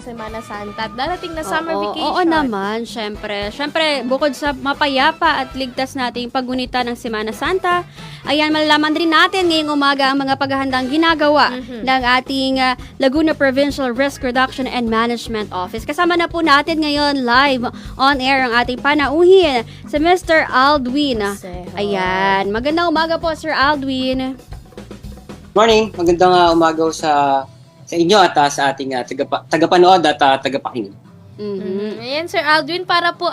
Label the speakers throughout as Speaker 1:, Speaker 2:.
Speaker 1: Semana Santa at darating na summer vacation.
Speaker 2: Oo naman, syempre. Syempre, bukod sa mapayapa at ligtas nating paggunita ng Semana Santa, ayan, malalaman rin natin ngayong umaga ang mga paghahandang ginagawa ng ating Laguna Provincial Risk Reduction and Management Office. Kasama na po natin ngayon live on air ang ating panauhin si Mr. Aldwin. Ayan, magandang umaga po, Sir Aldwin.
Speaker 3: Morning, magandang umaga sa inyo at sa ating tagapanood at tagapakinig.
Speaker 1: Ayan, Sir Aldwin, para po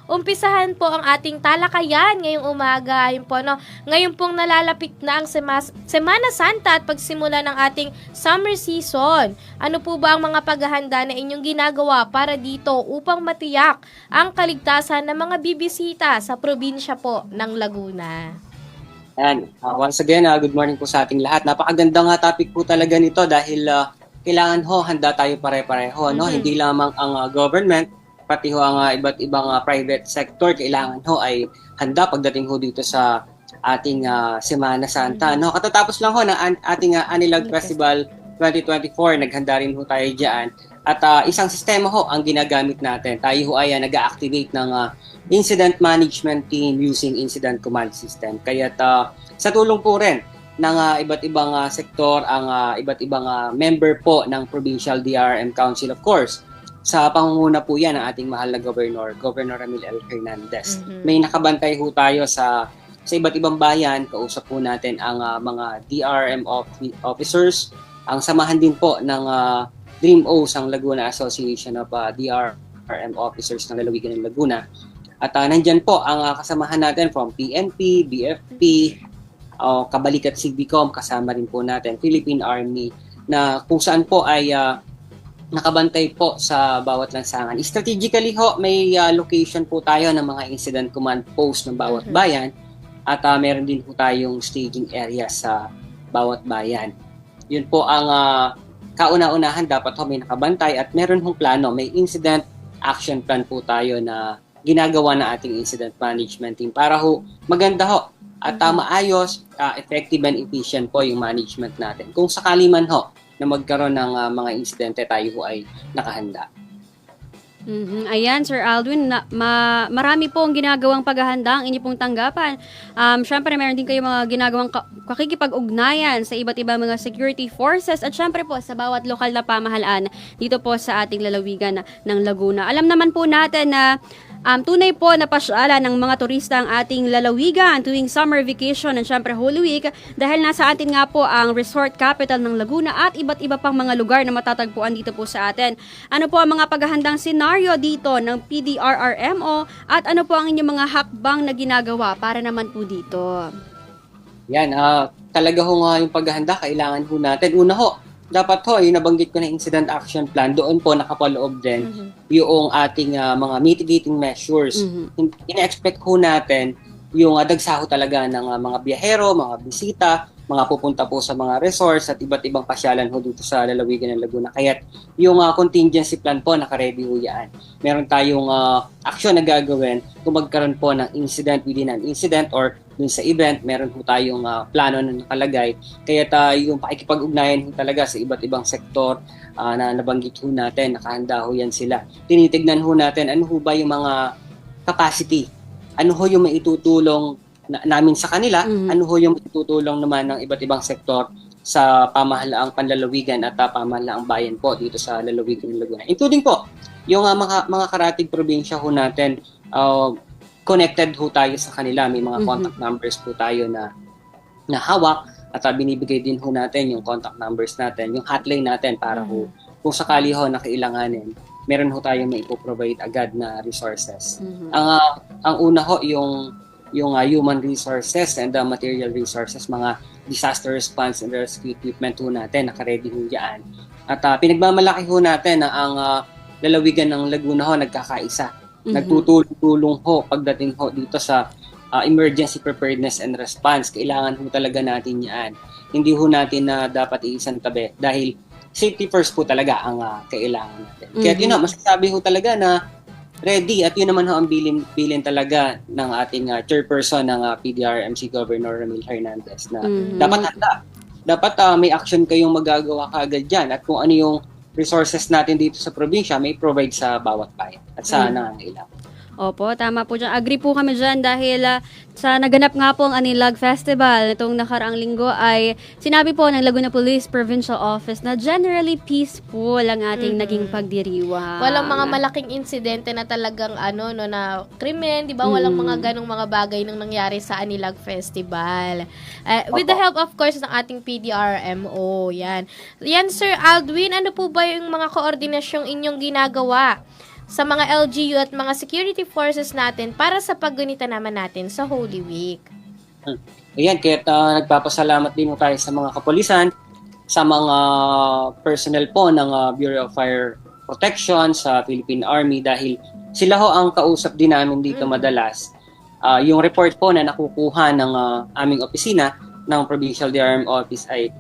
Speaker 1: umpisahan po ang ating talakayan ngayong umaga. Yun po, no? Ngayon pong nalalapit na ang Semana Santa at pagsimula ng ating summer season. Ano po ba ang mga paghahanda na inyong ginagawa para dito upang matiyak ang kaligtasan ng mga bibisita sa probinsya po ng Laguna?
Speaker 3: And once again, good morning po sa ating lahat. Napakagandang topic po talaga nito dahil kailangan handa tayo pare-pareho. No? Hindi lamang ang government, pati ang iba't ibang private sector, kailangan ay handa pagdating dito sa ating Semana Santa. No? Katatapos lang ng ating Anilag Festival 2024, naghanda rin tayo dyan. At isang sistema ang ginagamit natin. Tayo ay nag-activate ng incident management team using incident command system. Kaya sa tulong po rin ng iba't ibang sektor, ang iba't ibang member po ng Provincial DRM Council, of course, sa pangunguna po yan ng ating mahal na Governor Ramil L. Hernandez. May nakabantay tayo sa iba't ibang bayan. Kausap po natin ang mga DRM officers, ang samahan din po ng Dream O's, ang Laguna Association of DRM Officers ng Lalawigan ng Laguna. At nandyan po ang kasamahan natin from PNP, BFP, Kabalikat Civicom, kasama rin po natin Philippine Army, na kung saan po ay nakabantay po sa bawat lansangan. Strategically may location po tayo ng mga incident command post ng bawat bayan at meron din po tayong staging area sa bawat bayan. Yun po ang kauna-unahan, dapat may nakabantay at meron plano, may incident action plan po tayo na ginagawa na ating incident management team para maganda at maayos, effective and efficient po yung management natin. Kung sakali man na magkaroon ng mga insidente, tayo ay nakahanda.
Speaker 2: Ayan, Sir Aldwin, marami po ang ginagawang paghahanda ang inyo pong tanggapan. Syempre, meron din kayo mga ginagawang kakikipag-ugnayan sa iba't ibang mga security forces at syempre po sa bawat lokal na pamahalaan dito po sa ating lalawigan ng Laguna. Alam naman po natin na tunay po na pasyala ng mga turista ang ating lalawigan tuwing summer vacation at syempre Holy Week dahil nasa atin nga po ang resort capital ng Laguna at iba't iba pang mga lugar na matatagpuan dito po sa atin. Ano po ang mga paghahandang senaryo dito ng PDRRMO at ano po ang inyong mga hakbang na ginagawa para naman po dito?
Speaker 3: Yan, talaga yung paghahanda, kailangan natin. Una dapat yung nabanggit ko na incident action plan, doon po nakapaloob din yung ating mga mitigating measures. Ina-expect natin yung dagsa talaga ng mga biyahero, mga bisita, mga pupunta po sa mga resorts at iba't ibang pasyalan dito sa lalawigan ng Laguna. Kaya yung contingency plan po, naka-ready yan. Meron tayong action na gagawin kung magkaroon po ng incident within an incident or dun sa event, meron tayong plano na nakalagay. Kaya yung pakikipag-ugnayan talaga sa iba't ibang sektor na nabanggit natin, nakahanda yan sila. Tinitignan natin ano ba yung mga capacity, ano yung maitutulong namin sa kanila, ano yung itutulong naman ng iba't ibang sektor sa pamahalaang panlalawigan at pamahalaang bayan po dito sa lalawigan ng Laguna. Including po, yung mga karatig probinsya natin, connected tayo sa kanila. May mga contact numbers po tayo na hawak at binibigay din natin yung contact numbers natin, yung hotline natin para kung sakali na kailanganin, meron tayong maipoprovide agad na resources. Ang una yung human resources and the material resources, mga disaster response and rescue equipment natin, naka-ready dyan. At pinagmamalaki natin na ang lalawigan ng Laguna nagkakaisa. Nagtutulong pagdating dito sa emergency preparedness and response. Kailangan talaga natin yan. Hindi natin na dapat iisang tabi dahil safety first po talaga ang kailangan natin. Kaya masasabi talaga na ready at yun naman ang bilin talaga ng ating chairperson ng PDRMC Governor Ramil Hernandez na dapat handa. Dapat may action kayong magagawa kaagad dyan at kung ano yung resources natin dito sa probinsya may provide sa bawat bayan at sa nangangailangan.
Speaker 2: Opo, tama po dyan. Agree po kami dyan dahil sa naganap nga po ang Anilag Festival itong nakaraang linggo ay sinabi po ng Laguna Police Provincial Office na generally peaceful ang ating naging pagdiriwang.
Speaker 1: Walang mga malaking insidente na talagang na krimen, 'di ba? Walang mga ganong mga bagay nang nangyari sa Anilag Festival. With the help of course ng ating PDRMO. Yan. Yan Sir Aldwin, ano po ba yung mga koordinasyong inyong ginagawa sa mga LGU at mga security forces natin para sa paggunita naman natin sa Holy Week?
Speaker 3: Ayan, kaya nagpapasalamat din tayo sa mga kapulisan, sa mga personnel po ng Bureau of Fire Protection, sa Philippine Army dahil sila ho ang kausap din namin dito madalas. Yung report po na nakukuha ng aming opisina ng Provincial DRM Office ay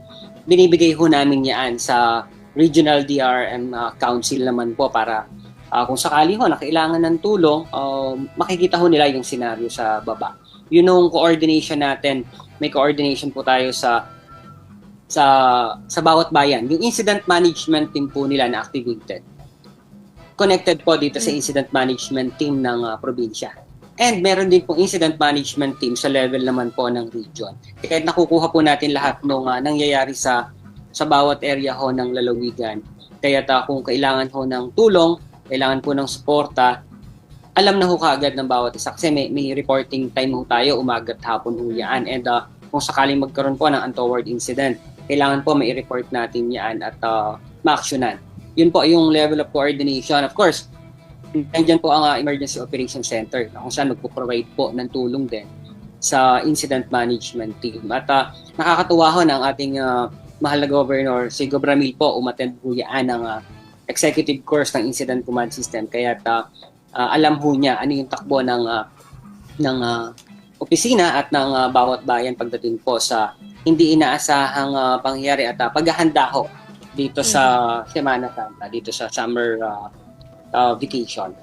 Speaker 3: binibigay ho namin yan sa Regional DRM Council naman po para kung sakali ho na kailangan ng tulong, makikita ho nila yung senaryo sa baba. Yun yung coordination natin. May coordination po tayo sa bawat bayan. Yung incident management team po nila na activated. Connected po dito sa incident management team ng probinsya. And meron din pong incident management team sa level naman po ng region. Kaya nakukuha po natin lahat ng nangyayari sa bawat area ho ng lalawigan. Kaya kung kailangan ho ng tulong, kailangan po ng suporta, alam na ho kaagad ng bawat isa. Kasi may reporting time ho tayo, umaga at hapon ho yan. And kung sakaling magkaroon po ng untoward incident, kailangan po may report natin yan at ma-actionan. Yun po yung level of coordination. Of course, nandiyan po ang Emergency Operations Center kung saan magpo-provide po ng tulong din sa incident management team. At nakakatuwa ho ng ating mahal na governor, si Gov. Ramil po, umattend po yan ng executive course ng Incident Command System. Kaya alam ho niya ano yung takbo ng opisina at ng bawat bayan pagdating po sa hindi inaasahang pangyayari at paghahanda ho dito sa Semana Santa, dito sa summer vacation.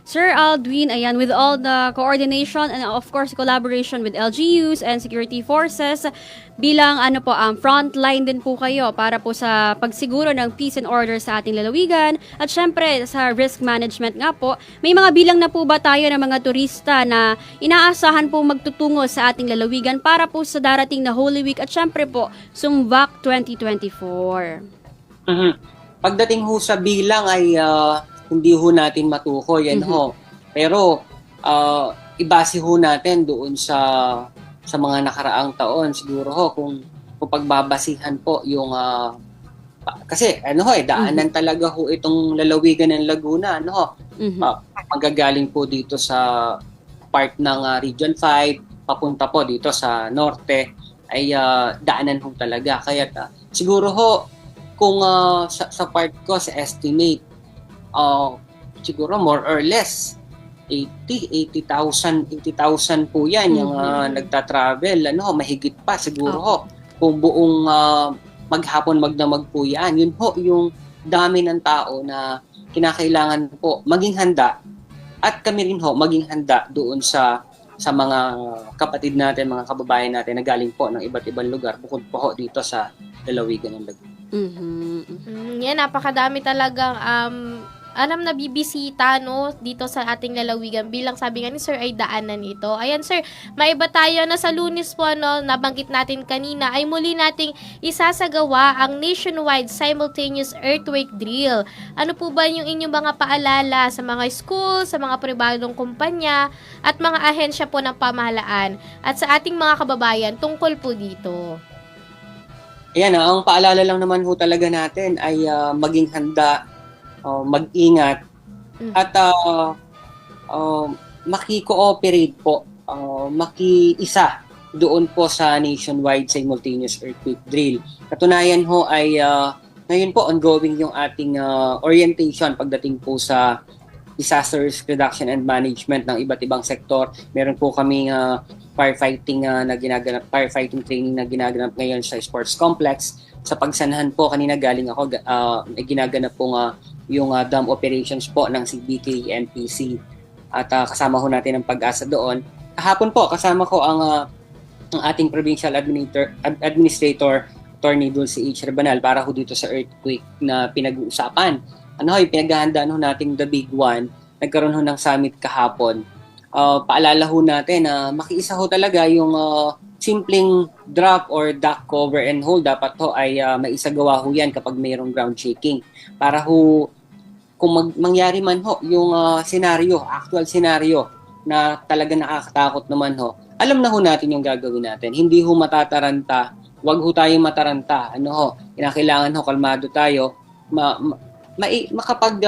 Speaker 2: Sir Aldwin, ayan, with all the coordination and of course collaboration with LGUs and security forces, bilang frontline din po kayo para po sa pagsiguro ng peace and order sa ating lalawigan at syempre sa risk management nga po, may mga bilang na po ba tayo ng mga turista na inaasahan po magtutungo sa ating lalawigan para po sa darating na Holy Week at syempre po Sumbac 2024?
Speaker 3: Pagdating ho sa bilang ay hindi ho natin matukoy yan ho. Pero ibase ho natin doon sa mga nakaraang taon siguro ho kung pagbabasihan po yung kasi daanan talaga ho itong lalawigan ng Laguna magagaling po dito sa part ng Region 5 papunta po dito sa norte ay daanan ho talaga kaya siguro ho kung sa part ko sa estimate siguro more or less 80,000 po yan yung nagta-travel mahigit pa siguro ho kung buong maghapon magdamag po yan yun ho yung dami ng tao na kinakailangan po maging handa at kami rin ho maging handa doon sa mga kapatid natin, mga kababayan natin na galing po ng iba't ibang lugar bukod po ho dito sa lalawigan ng Laguna.
Speaker 1: Yan, napakadami talagang na bibisita dito sa ating lalawigan bilang sabi nga ni Sir ay daanan ito. Ayan Sir, maiba tayo na sa Lunes po nabanggit natin kanina ay muli nating isasagawa ang nationwide simultaneous earthquake drill. Ano po ba yung inyong mga paalala sa mga school, sa mga pribadong kumpanya at mga ahensya po ng pamahalaan at sa ating mga kababayan tungkol po dito?
Speaker 3: Ayan, ang paalala lang naman ho talaga natin ay maging handa, mag-ingat at maki-cooperate po, maki-isa doon po sa nationwide simultaneous earthquake drill. Katunayan ho ay ngayon po ongoing yung ating orientation pagdating po sa disaster risk reduction and management ng iba't ibang sektor. Meron po kaming firefighting training na ginaganap ngayon sa sports complex. Sa pagsanahan po, kanina galing ako, ginaganap po yung dam operations po ng CBK NPC at kasama ho natin ang Pag-asa doon. Kahapon po, kasama ko ang ating provincial administrator Attorney Dulce H. Rabanal para ho dito sa earthquake na pinag-uusapan. Ano ho, yung pinaghahandaan ho nating the big one, nagkaroon ho ng summit kahapon. Paalala ho natin na makiisa ho talaga yung simpleng drop or duck cover and hold. Dapat ho ay maisagawa ho yan kapag mayroong ground shaking. Para ho, kung mangyari man ho yung actual scenario na talaga nakakatakot naman ho, alam na ho natin yung gagawin natin. Hindi ho matataranta, wag ho tayong mataranta. Ano ho, kinakailangan ho, kalmado tayo, makapag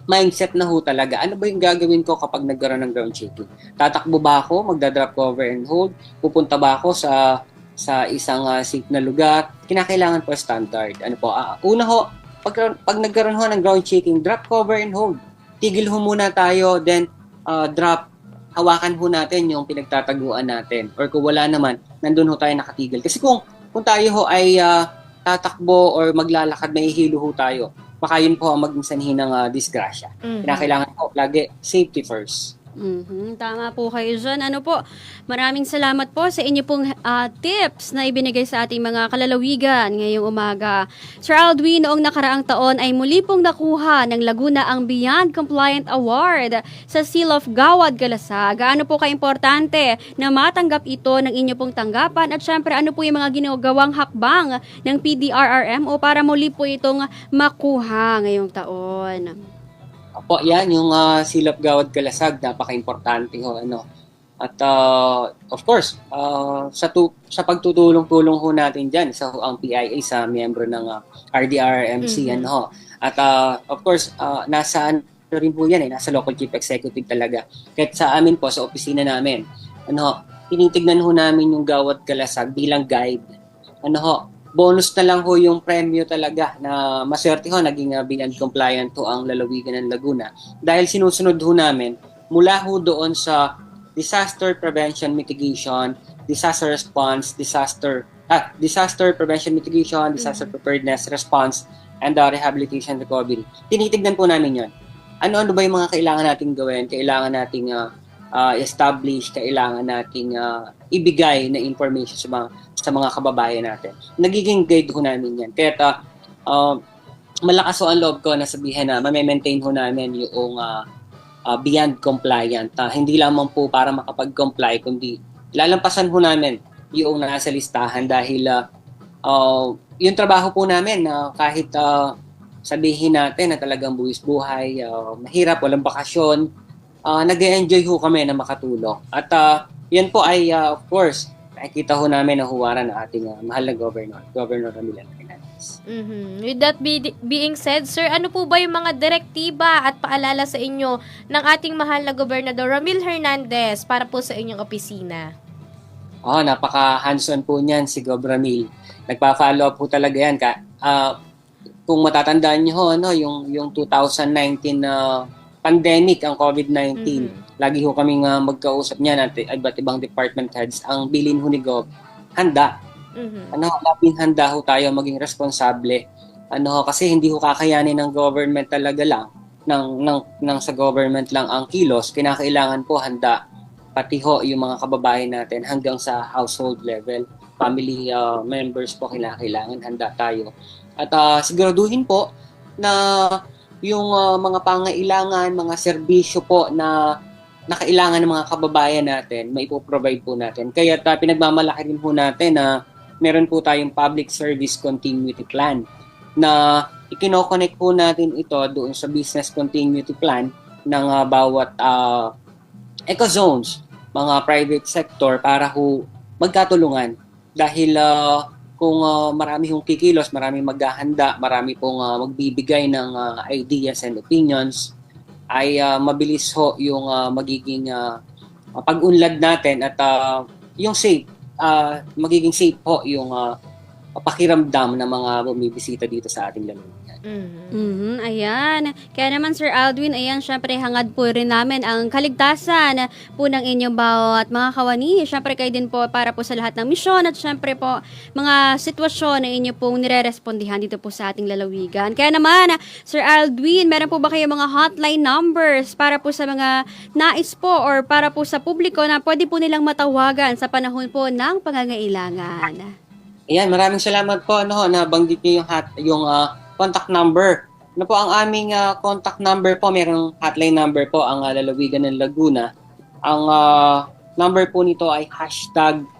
Speaker 3: mindset na ho talaga. Ano ba yung gagawin ko kapag nagkaroon ng ground shaking? Tatakbo ba ako? Magda-drop cover and hold? Pupunta ba ako sa isang safe na lugar? Kinakailangan po standard. Ano po? Una ho, pag nagkaroon ho ng ground shaking, drop cover and hold. Tigil ho muna tayo, then drop. Hawakan ho natin yung pinagtataguan natin. Or kung wala naman, nandun ho tayo nakatigil. Kasi kung tayo ho ay tatakbo or maglalakad, may hilo ho tayo, baka yun po ang maging sanhi ng disgrasya. Kinakailangan po lagi safety first.
Speaker 2: Tama po kayo dyan. Ano po, maraming salamat po sa inyo pong tips na ibinigay sa ating mga kalalawigan ngayong umaga. Sir Aldwin, noong nakaraang taon ay muli pong nakuha ng Laguna ang Beyond Compliant Award sa Seal of Gawad Galasag. Gaano po kaimportante na matanggap ito ng inyo pong tanggapan at syempre ano po yung mga ginagawang hakbang ng PDRRM o para muli po itong makuha ngayong taon?
Speaker 3: Opo, yan yung Seal of Gawad Galasag, napaka-importante ho ano. At of course, sa pagtutulong-tulong ho natin diyan sa ang PIA sa miyembro ng RDRMC ano ho. At of course, nasa rin po yan nasa local chief executive talaga. Kahit sa amin po sa opisina namin, ano ho, tinitignan ho namin yung Gawad Galasag bilang guide. Ano ho, bonus na lang ho yung premyo talaga na maswerte ho naging Beyond Compliant ho ang lalawigan ng Laguna dahil sinusunod ho namin mula ho doon sa disaster prevention mitigation, disaster response, disaster prevention mitigation, disaster preparedness response, and rehabilitation recovery. Tinitignan po namin yon. Ano-ano ba yung mga kailangan nating gawin? Kailangan nating establish, kailangan nating ibigay na information sa mga kababayan natin. Nagiging guide ho namin yan. Kaya malakas ho ang loob ko na sabihin na ma-maintain ho namin yung beyond compliant. Hindi lamang po para makapag-comply, kundi lalampasan ho namin yung nasa listahan dahil yung trabaho po namin kahit sabihin natin na talagang buwis buhay, mahirap, walang bakasyon, nag-enjoy ho kami na makatulong. At yan po ay of course nakikita ho namin na huwaran ng ating mahal na Governor Ramil Hernandez.
Speaker 1: With that being said, sir, ano po ba yung mga direktiba at paalala sa inyo ng ating mahal na Gobernador Ramil Hernandez para po sa inyong opisina?
Speaker 3: Napaka-hands-on po niyan si Gov. Ramil. Nagpa-follow up po talaga yan. Kung matatandaan niyo ho, yung 2019 pandemic, ang COVID-19, lagi ho kaming magkausap niya natin, iba't ibang department heads, ang bilin ho ni Gov, handa. Labing handa ho tayo maging responsable. Kasi hindi ho kakayanin ng government talaga lang, ng sa government lang ang kilos, kinakailangan po handa. Pati ho yung mga kababayan natin hanggang sa household level, family members po kinakailangan handa tayo. At siguraduhin po na yung mga pangailangan, mga serbisyo po na kailangan ng mga kababayan natin, maipoprovide po natin. Kaya pinagmamalaki rin po natin na meron po tayong public service continuity plan na ikino-connect po natin ito doon sa business continuity plan ng bawat eco-zones, mga private sector para ho magkatulungan. Dahil kung marami hong kikilos, marami maghahanda, marami pong magbibigay ng ideas and opinions, ay mabilis ho yung magiging pag-unlad natin at yung safe, magiging safe ho yung pakiramdam ng mga bumibisita dito sa ating lalawigan.
Speaker 2: Ayan. Kaya naman Sir Aldwin, ayan, syempre hangad po rin namin ang kaligtasan po ng inyong bawat mga kawani. Syempre kayo din po para po sa lahat ng misyon at syempre po mga sitwasyon na inyo pong nire-respondihan dito po sa ating lalawigan. Kaya naman, Sir Aldwin, meron po ba kayo mga hotline numbers para po sa mga nais po or para po sa publiko na pwede po nilang matawagan sa panahon po ng pangangailangan?
Speaker 3: Ayan, maraming salamat po nabanggit niyo yung contact number. Ano po ang aming contact number po, mayroong hotline number po ang Lalawigan ng Laguna. Ang number po nito ay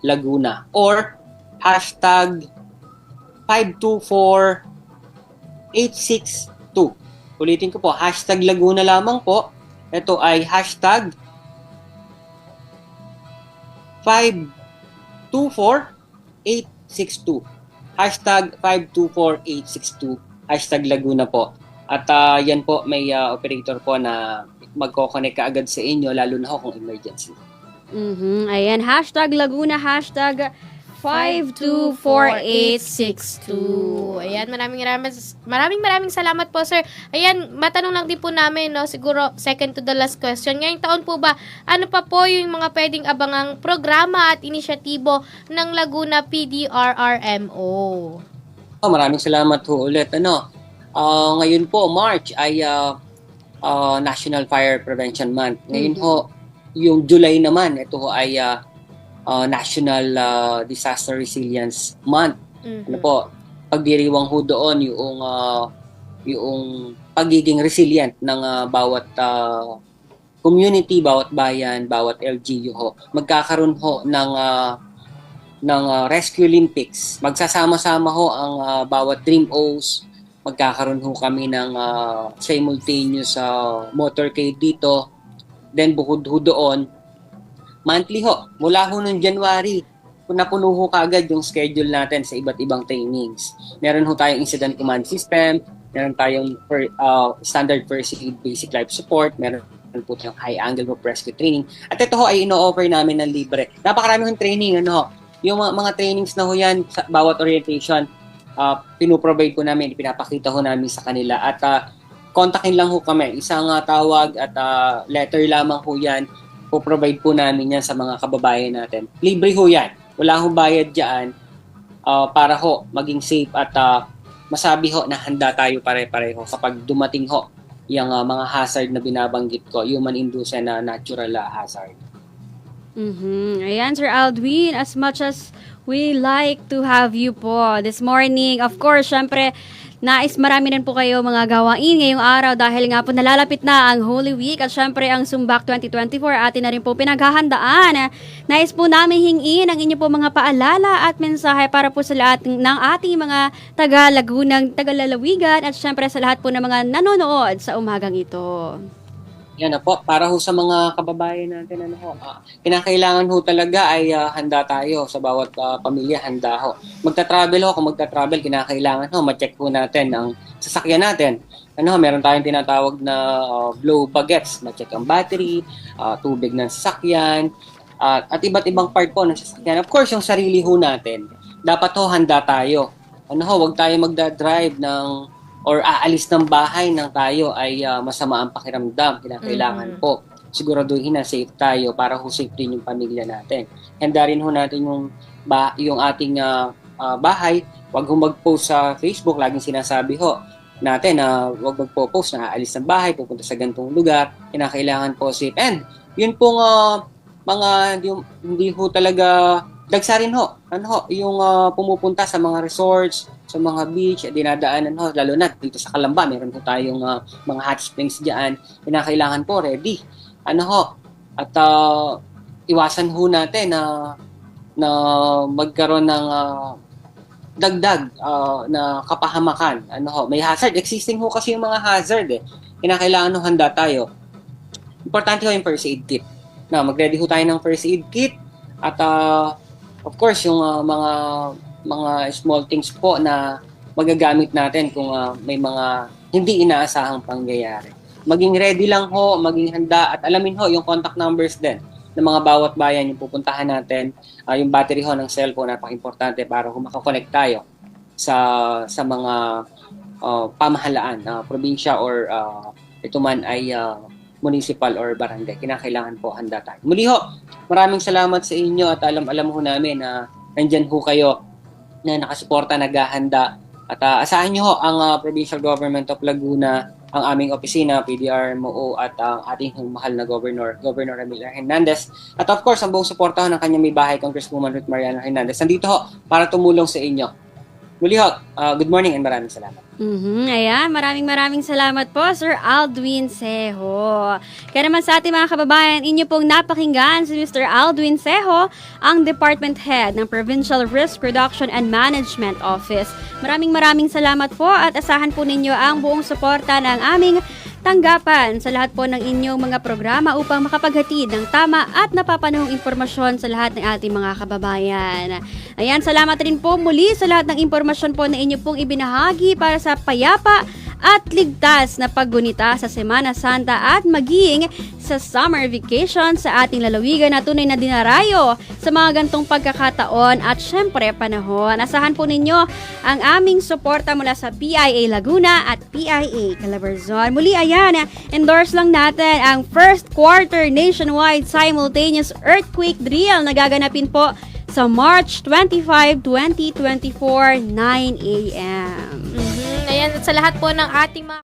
Speaker 3: #Laguna or #524-862. Ulitin ko po, #Laguna lamang po. Ito ay #524-862. #524-862. #Laguna po. At yan po, may operator po na magkoconnect kaagad sa inyo, lalo na kung emergency.
Speaker 2: Ayan, #Laguna, #524-862.
Speaker 1: Ayan, maraming salamat po, sir. Ayan, matanong lang din po namin, no, siguro second to the last question. Ngayong taon po ba, ano pa po yung mga pwedeng abangang programa at inisyatibo ng Laguna PDRRMO?
Speaker 3: Maraming salamat ho ulit. Ngayon po, March ay National Fire Prevention Month. Ngayon ho, yung July naman, ito ho ay National Disaster Resilience Month. Ano po, pagdiriwang ho doon yung pagiging resilient ng bawat community, bawat bayan, bawat LGU ho. Magkakaroon ho ng Rescue Olympics. Magsasama-sama ho ang bawat Dream O's. Magkakaroon ho kami ng simultaneous motorcade dito. Then bukod ho doon, monthly ho, mula ho noong January, napuno ho kaagad yung schedule natin sa iba't ibang trainings. Meron ho tayong incident command system, meron tayong standard first aid, basic life support, meron po tayong high angle rope rescue training. At ito ho ay ino-offer namin ng libre. Napakarami hong training, yung mga trainings na ho yan, sa bawat orientation, pinuprovide ko namin, pinapakita ho namin sa kanila. At kontakin lang ho kami, isang tawag at letter lamang ho yan, po-provide po namin yan sa mga kababayan natin. Libre ho yan, wala ho bayad dyan, para ho maging safe at masabi ho na handa tayo pare-pareho kapag dumating ho yung mga hazard na binabanggit ko, human-induced na natural hazard.
Speaker 2: Ayan, Sir Aldwin, as much as we like to have you po this morning, of course, syempre, marami rin po kayo mga gawain ngayong araw dahil nga po nalalapit na ang Holy Week at syempre ang Sumbak 2024 atin na rin po pinaghahandaan. Nais po namin hingin ang inyo po mga paalala at mensahe para po sa lahat ng ating mga taga-Lagunang, taga-lalawigan at syempre sa lahat po ng mga nanonood sa umagang ito.
Speaker 3: Yan na po, para ho sa mga kababayan natin, kinakailangan ho talaga ay handa tayo sa bawat pamilya, handa ho. Magta-travel ho, kung magta-travel, kinakailangan ho, ma-check ho natin ang sasakyan natin. Meron tayong tinatawag na blow baguettes, ma-check ang battery, tubig ng sasakyan, at iba't ibang part po ng sasakyan. Of course, yung sarili ho natin, dapat ho handa tayo. Huwag tayo magda-drive or aalis ng bahay nang tayo ay masama ang pakiramdam. Kailangan po siguraduhin na safe tayo para ho safe din yung pamilya natin. Handa rin ho natin yung ating bahay. Huwag ho mag-post sa Facebook. Laging sinasabi ho natin na huwag magpo-post na aalis ng bahay, pupunta sa ganitong lugar. Kailangan po safe. And yun pong mga hindi ho talaga dagsa rin ho. Yung pumupunta sa mga resorts, sa mga beach, dinadaanan ho, lalo na dito sa Calamba, meron po tayong mga hot springs diyan. Kailangan po ready. At iwasan ho natin na magkaroon ng dagdag na kapahamakan. May hazard, existing ho kasi yung mga hazard Kailangan ho handa tayo. Importante ho yung first aid kit. Mag-ready ho tayo ng first aid kit at of course, yung mga small things po na magagamit natin kung may mga hindi inaasahang pangyayari. Maging ready lang ho, maging handa at alamin ho yung contact numbers din ng mga bawat bayan yung pupuntahan natin. Yung battery ho ng cellphone, napaka-importante para makakonect tayo sa mga pamahalaan, probinsya or ito man ay municipal or barangay. Kinakailangan po handa tayo. Muli ho, maraming salamat sa inyo at alam ho namin na nandyan ho kayo na nakasuporta, naghahanda at asahan nyo ho ang Provincial Government of Laguna ang aming opisina, PDRMO at ang ating mahal na Governor Ramil Hernandez. At of course, ang buong suporta ho ng kanyang may bahay, Congresswoman Ruth Mariano Hernandez. Nandito ho para tumulong sa inyo. Muli ho, good morning and maraming salamat.
Speaker 2: Ayan, maraming salamat po, Sir Aldwin Sejo. Kaya naman sa ating mga kababayan, inyo pong napakinggan si Mr. Aldwin Sejo, ang Department Head ng Provincial Risk Reduction and Management Office. Maraming salamat po at asahan po ninyo ang buong suporta ng aming tanggapan sa lahat po ng inyong mga programa upang makapaghatid ng tama at napapanahong impormasyon sa lahat ng ating mga kababayan. Ayan, salamat rin po muli sa lahat ng impormasyon po na inyo pong ibinahagi para sa payapa at ligtas na paggunita sa Semana Santa at maging sa summer vacation sa ating lalawigan na tunay na dinarayo sa mga gantong pagkakataon at syempre panahon. Asahan po ninyo ang aming suporta mula sa PIA Laguna at PIA Calabarzon. Muli ayan, endorse lang natin ang first quarter nationwide simultaneous earthquake drill na gaganapin po sa March 25, 2024, 9 a.m.
Speaker 1: Ayan, at sa lahat po ng ating mga